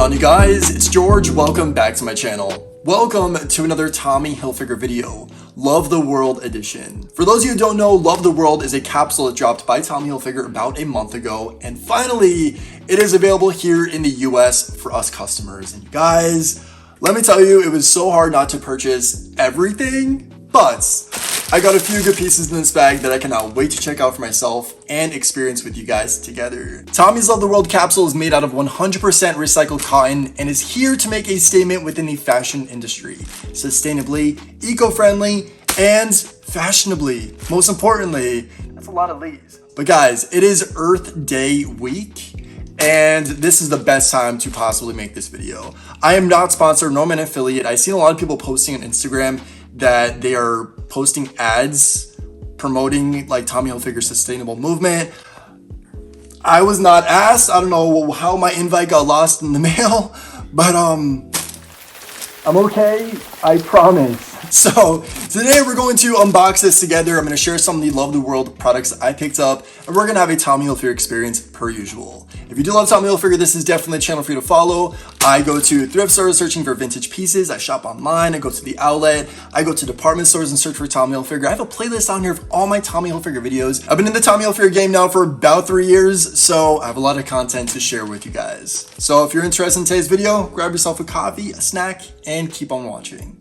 on, you guys? It's George. Welcome back to my channel. Welcome to another Tommy Hilfiger video, Love the World edition. For those of you who don't know, Love the World is a capsule that dropped by Tommy Hilfiger about a month ago, and finally, it is available here in the US for us customers. And you guys, let me tell you, it was so hard not to purchase everything, but I got a few good pieces in this bag that I cannot wait to check out for myself and experience with you guys together. Tommy's Love the World capsule is made out of 100% recycled cotton and is here to make a statement within the fashion industry. Sustainably, eco-friendly, and fashionably. Most importantly, that's a lot of leaves. But guys, it is Earth Day week, and this is the best time to possibly make this video. I am not sponsored, nor am I an affiliate. I've seen a lot of people posting on Instagram that they are posting ads promoting like Tommy Hilfiger's sustainable movement. I was not asked. I don't know how my invite got lost in the mail, but I'm okay, I promise. So today we're going to unbox this together. I'm going to share some of the Love the World products I picked up, and we're going to have a Tommy Hilfiger experience per usual. If you do love Tommy Hilfiger, this is definitely a channel for you to follow. I go to thrift stores searching for vintage pieces. I shop online. I go to the outlet. I go to department stores and search for Tommy Hilfiger. I have a playlist on here of all my Tommy Hilfiger videos. I've been in the Tommy Hilfiger game now for about 3 years, so I have a lot of content to share with you guys. So if you're interested in today's video, grab yourself a coffee, a snack, and keep on watching.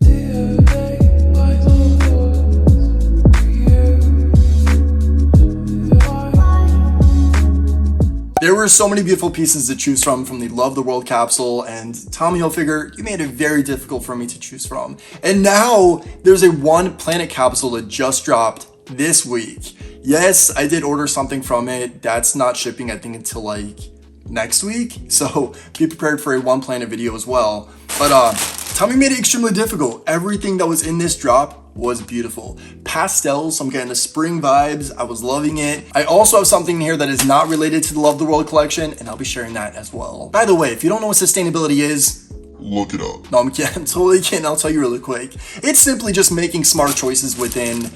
There were so many beautiful pieces to choose from the Love the World capsule, and Tommy Hilfiger, you made it very difficult for me to choose from. And now there's a One Planet capsule that just dropped this week. Yes, I did order something from it. That's not shipping, I think, until like next week. So be prepared for a One Planet video as well. But Tommy made it extremely difficult. Everything that was in this drop was beautiful. Pastels, so I'm getting the spring vibes. I was loving it. I also have something here that is not related to the Love the World collection, and I'll be sharing that as well. By the way, if you don't know what sustainability is, look it up. No, I'm kidding. I'm totally kidding. I'll tell you really quick. It's simply just making smart choices within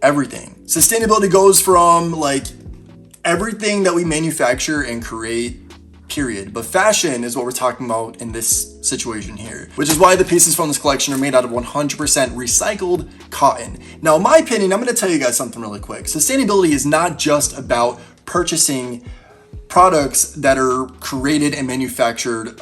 everything. Sustainability goes from like everything that we manufacture and create, period. But fashion is what we're talking about in this situation here, which is why the pieces from this collection are made out of 100% recycled cotton. Now, in my opinion, I'm going to tell you guys something really quick. Sustainability is not just about purchasing products that are created and manufactured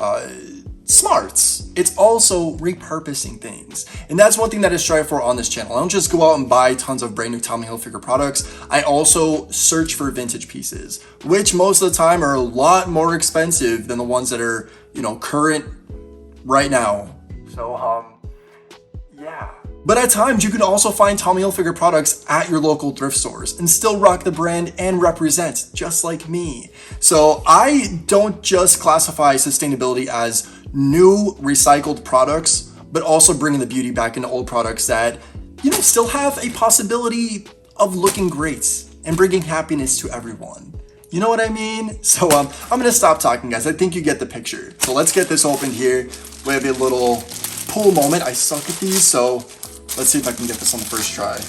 smarts. It's also repurposing things. And that's one thing that I strive for on this channel. I don't just go out and buy tons of brand new Tommy Hilfiger products. I also search for vintage pieces, which most of the time are a lot more expensive than the ones that are, you know, current right now. So, yeah. But at times, you can also find Tommy Hilfiger products at your local thrift stores and still rock the brand and represent, just like me. So I don't just classify sustainability as new recycled products, but also bringing the beauty back into old products that, you know, still have a possibility of looking great and bringing happiness to everyone. You know what I mean? So I'm gonna stop talking, guys. I think you get the picture. So let's get this opened here. We have a little pull moment. I suck at these, so let's see if I can get this on the first try.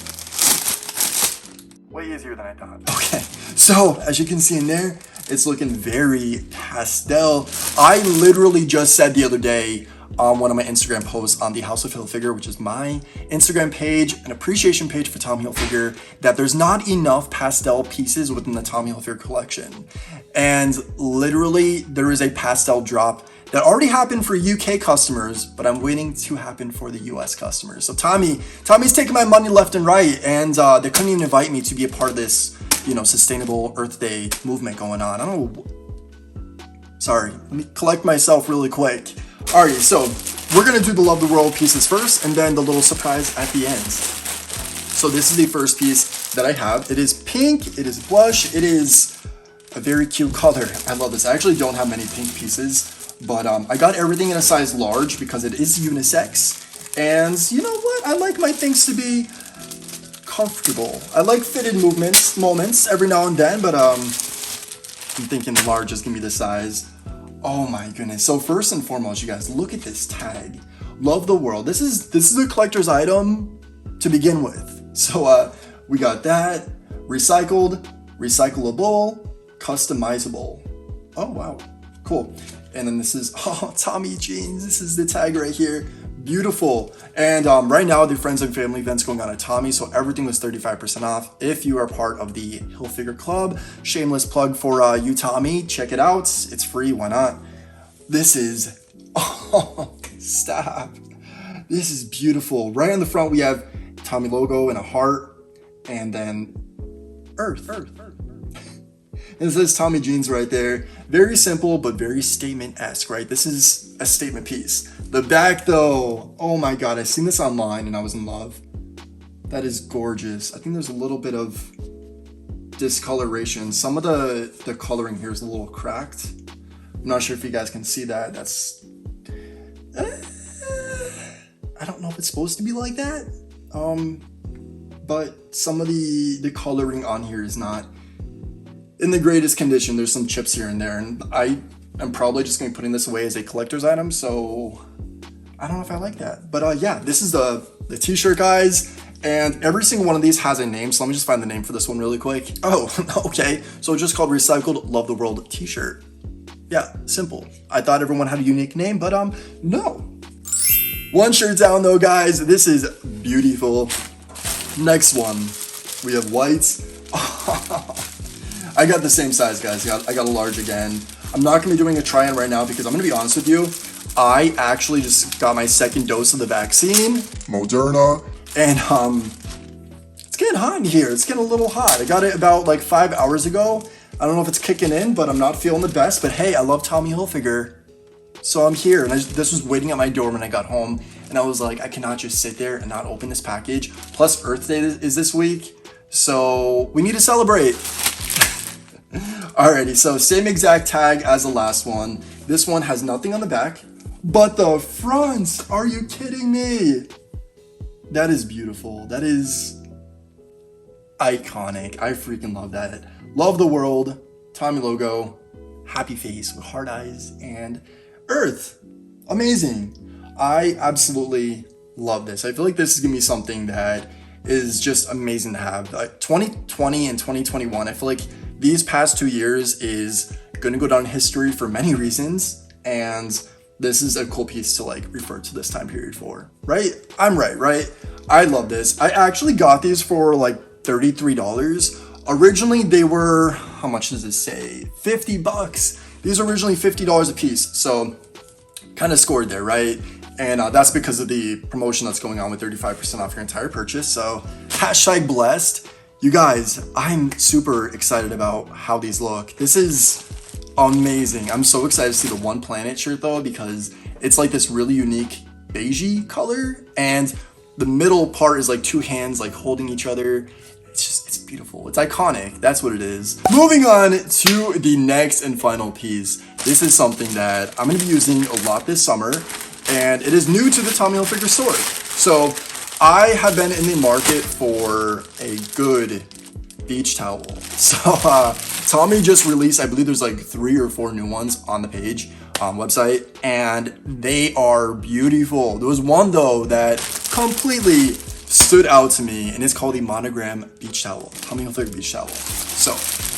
Way easier than I thought. Okay, so as you can see in there, it's looking very pastel. I literally just said the other day on one of my Instagram posts on the House of Hilfiger, which is my Instagram page, an appreciation page for Tommy Hilfiger, that there's not enough pastel pieces within the Tommy Hilfiger collection. And literally there is a pastel drop that already happened for UK customers, but I'm waiting to happen for the US customers. So Tommy's taking my money left and right, and they couldn't even invite me to be a part of this, you know, sustainable Earth Day movement going on. I don't know. Sorry, let me collect myself really quick. All right, so we're gonna do the Love the World pieces first, and then the little surprise at the end. So this is the first piece that I have. It is pink, it is blush, it is a very cute color. I love this. I actually don't have many pink pieces, but I got everything in a size large because it is unisex. And you know what? I like my things to be comfortable. I like fitted moments every now and then, but I'm thinking large is gonna be the size. Oh my goodness. So first and foremost, you guys, look at this tag. Love the World. This is a collector's item to begin with. So we got that. Recycled, recyclable, customizable. Oh wow, cool. And then this is, oh, Tommy jeans. This is the tag right here. Beautiful. And right now the friends and family event's going on at Tommy, so everything was 35% off. If you are part of the Hilfiger Club, shameless plug for you, Tommy, check it out. It's free, why not? This is, oh, stop. This is beautiful. Right on the front we have Tommy logo and a heart, and then Earth. And it says Tommy jeans right there. Very simple, but very statement-esque, right? This is a statement piece. The back though, oh my God, I seen this online and I was in love. That is gorgeous. I think there's a little bit of discoloration. Some of the coloring here is a little cracked. I'm not sure if you guys can see that. That's, I don't know if it's supposed to be like that. But some of the coloring on here is not in the greatest condition. There's some chips here and there, and I'm probably just gonna be putting this away as a collector's item, so I don't know if I like that. But yeah, this is the t-shirt, guys, and every single one of these has a name, so let me just find the name for this one really quick. Oh, okay, so it's just called Recycled Love the World t-shirt. Yeah, simple. I thought everyone had a unique name, but no. One shirt down though, guys. This is beautiful. Next one, we have whites. I got the same size, guys. I got a large again. I'm not gonna be doing a try-on right now because I'm gonna be honest with you. I actually just got my second dose of the vaccine, Moderna, and it's getting hot in here. It's getting a little hot. I got it about like 5 hours ago. I don't know if it's kicking in, but I'm not feeling the best. But hey, I love Tommy Hilfiger, so I'm here. And this was waiting at my door when I got home, and I was like, I cannot just sit there and not open this package. Plus, Earth Day is this week, so we need to celebrate. Alrighty, so same exact tag as the last one. This one has nothing on the back, but the front, are you kidding me? That is beautiful. That is iconic. I freaking love that. Love the world, Tommy logo, happy face with hard eyes, and Earth. Amazing. I absolutely love this. I feel like this is gonna be something that is just amazing to have. 2020 and 2021, I feel like these past 2 years is gonna go down in history for many reasons, and this is a cool piece to like refer to this time period for, right? I'm right? I love this. I actually got these for like $33. Originally they were, how much does it say? 50 bucks. These are originally $50 a piece, so kind of scored there, right? And that's because of the promotion that's going on with 35% off your entire purchase. So hashtag blessed. You guys, I'm super excited about how these look. This is amazing. I'm so excited to see the One Planet shirt though, because it's like this really unique beigey color, and the middle part is like two hands like holding each other. It's beautiful. It's iconic. That's what it is. Moving on to the next and final piece. This is something that I'm going to be using a lot this summer, and it is new to the Tommy Hilfiger store. So I have been in the market for a good beach towel. So Tommy just released, I believe there's like 3 or 4 new ones on the page, website, and they are beautiful. There was one though that completely stood out to me, and it's called the Monogram Beach Towel, Tommy Hilfiger Beach Towel. So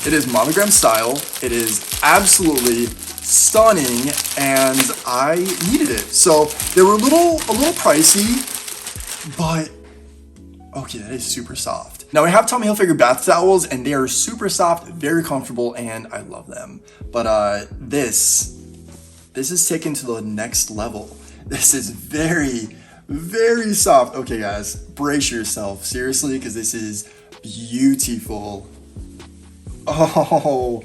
it is monogram style. It is absolutely stunning, and I needed it. So they were a little pricey, but okay, that is super soft. Now I have Tommy Hilfiger bath towels, and they are super soft, very comfortable, and I love them. But this is taken to the next level. This is very, very soft. Okay guys, brace yourself, seriously, because this is beautiful. Oh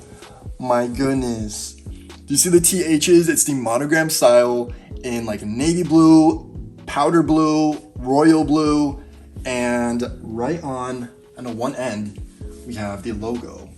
my goodness. Do you see the THs? It's the monogram style in like navy blue, powder blue, royal blue, and right on one end we have the logo,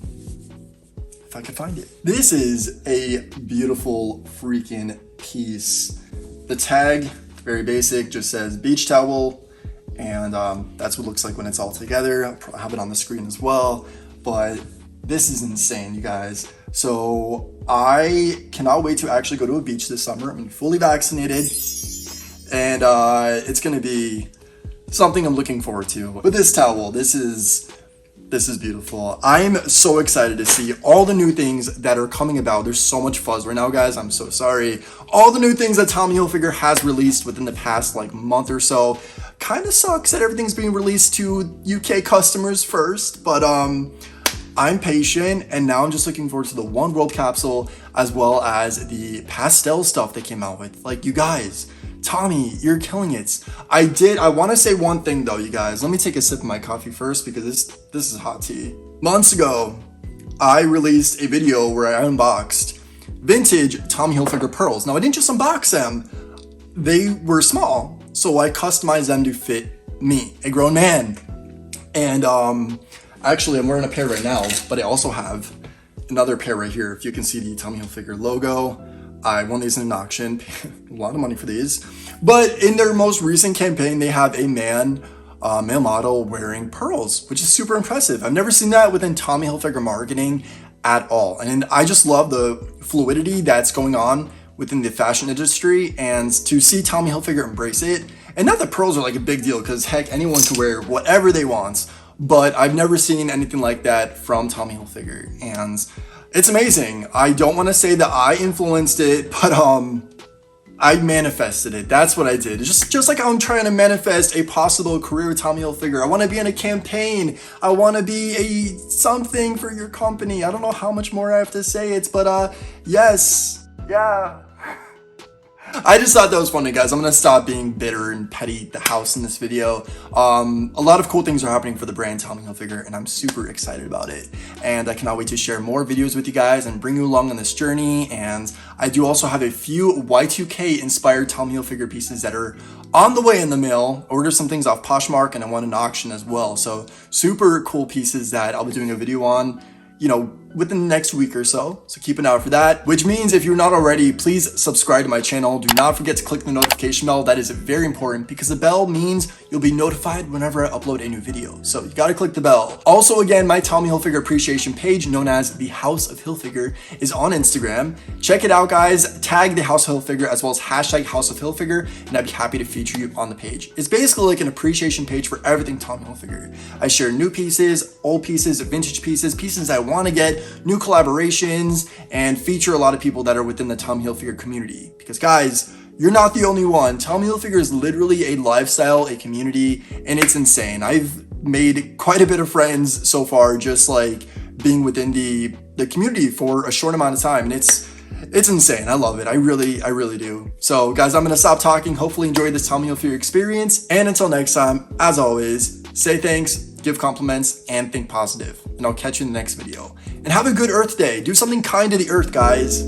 if I can find it. This is a beautiful freaking piece. The tag, very basic, just says beach towel, and that's what it looks like when it's all together. I'll have it on the screen as well, but this is insane, you guys. So I cannot wait to actually go to a beach this summer. I'm fully vaccinated, and it's gonna be something I'm looking forward to. But this towel, this is This is beautiful. I'm so excited to see all the new things that are coming about. There's so much fuzz right now, guys. I'm so sorry. All the new things that Tommy Hilfiger has released within the past like month or so. Kind of sucks that everything's being released to UK customers first, but I'm patient, and now I'm just looking forward to the One World capsule as well as the pastel stuff they came out with. Like, you guys, Tommy, you're killing it. I want to say one thing though, you guys. Let me take a sip of my coffee first because this is hot tea. Months ago, I released a video where I unboxed vintage Tommy Hilfiger pearls. Now, I didn't just unbox them. They were small, so I customized them to fit me, a grown man. And actually, I'm wearing a pair right now, but I also have another pair right here. If you can see the Tommy Hilfiger logo. I won these in an auction, a lot of money for these. But in their most recent campaign, they have a male model wearing pearls, which is super impressive. I've never seen that within Tommy Hilfiger marketing at all. And I just love the fluidity that's going on within the fashion industry, and to see Tommy Hilfiger embrace it. And not that pearls are like a big deal, because heck, anyone can wear whatever they want. But I've never seen anything like that from Tommy Hilfiger, and it's amazing. I don't want to say that I influenced it, but I manifested it. That's what I did. Just like I'm trying to manifest a possible career with Tommy Hilfiger. I want to be in a campaign. I want to be a something for your company. I don't know how much more I have to say it, but yes. Yeah. I just thought that was funny, guys. I'm gonna stop being bitter and petty the house in this video. A lot of cool things are happening for the brand Tommy Hilfiger, and I'm super excited about it. And I cannot wait to share more videos with you guys and bring you along on this journey. And I do also have a few Y2K inspired Tommy Hilfiger pieces that are on the way in the mail. Ordered some things off Poshmark, and I won an auction as well. So super cool pieces that I'll be doing a video on, you know, within the next week or so. So keep an eye out for that, which means if you're not already, please subscribe to my channel. Do not forget to click the notification bell. That is very important because the bell means you'll be notified whenever I upload a new video. So you gotta click the bell. Also, again, my Tommy Hilfiger appreciation page, known as the House of Hilfiger, is on Instagram. Check it out, guys. Tag the House of Hilfiger as well as hashtag House of Hilfiger, and I'd be happy to feature you on the page. It's basically like an appreciation page for everything Tommy Hilfiger. I share new pieces, old pieces, vintage pieces, pieces I want to get, new collaborations, and feature a lot of people that are within the Tommy Hilfiger community. Because guys, you're not the only one. Tommy Hilfiger is literally a lifestyle, a community, and it's insane. I've made quite a bit of friends so far, just like being within the community for a short amount of time, and it's insane. I love it. I really do. So guys, I'm gonna stop talking. Hopefully enjoy this Tommy Hilfiger experience, and until next time, as always, say thanks, give compliments, and think positive. And I'll catch you in the next video. And have a good Earth Day. Do something kind to the earth, guys.